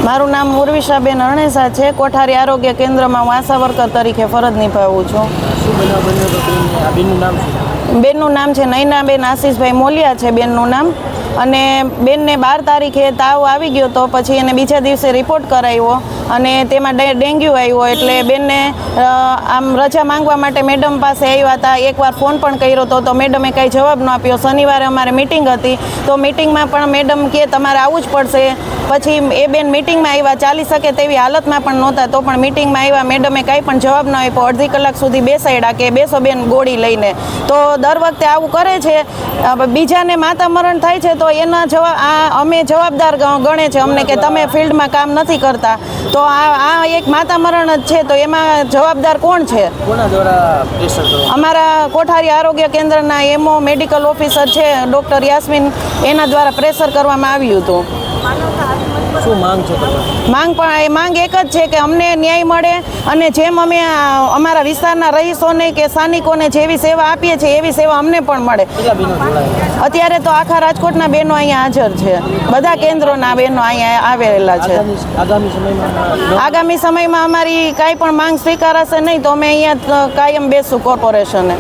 મારું નામ ઉર્વિશાબેન અણેસા છે. કોઠારી આરોગ્ય કેન્દ્રમાં હું આશા વર્કર તરીકે ફરજ નિભાવું છું. શું બનાવ બન્યો તો આ બેનનું નામ શું? બેનનું નામ છે નૈનાબેન આશીષભાઈ મોલિયા છે બેનનું નામ. અને બેનને 12 તારીખે તાવ આવી ગયો તો પછી એને બીજા દિવસે રિપોર્ટ કરાવ્યો અને તેમાં ડેન્ગ્યુ આવ્યો. એટલે બેનને આમ રજા માંગવા માટે મેડમ પાસે આવ્યા હતા. એકવાર ફોન પણ કર્યો હતો તો મેડમે કાંઈ જવાબ ન આપ્યો. શનિવારે અમારે મિટિંગ હતી તો મિટિંગમાં પણ મેડમ કે તમારે આવવું જ પડશે. પછી એ બેન મિટિંગમાં આવ્યા, ચાલી શકે તેવી હાલતમાં પણ નહોતા તો પણ મિટિંગમાં આવ્યા. મેડમે કાંઈ પણ જવાબ ન આપ્યો. અડધી કલાક સુધી બેસાડ્યા કે બેસો બેન ગોળી લઈને. તો દર વખતે આવું કરે છે. બીજાને માતા મરણ થાય છે તો એના અમે જવાબદાર ગણે છે અમને કે તમે ફિલ્ડમાં કામ નથી કરતા. તો આ એક માતા મરણ જ છે તો એમાં જવાબદાર કોણ છે? કોના દ્વારા પ્રેશર કરવામાં? અમારા કોઠારી આરોગ્ય કેન્દ્રના એમઓ મેડિકલ ઓફિસર છે ડૉક્ટર યાસ્મીન, એના દ્વારા પ્રેશર કરવામાં આવ્યું હતું. શું માંગ છે તમારી? માંગ એક જ છે કે અમને ન્યાય મળે અને જેમ અમે અમારા વિસ્તારના રહીશોને કે સ્થાનિકોને જેવી સેવા આપીએ છીએ એવી સેવા અમને પણ મળે. કેટલા બેનો જોડાયા? અત્યારે તો આખા રાજકોટના બહેનો અહીંયા હાજર છે. બધા કેન્દ્રોના બહેનો અહીંયા આવેલા છે. આગામી સમયમાં અમારી કાંઈ પણ માંગ સ્વીકારાશે નહીં તો અમે અહીંયા કાયમ બેસું કોર્પોરેશને.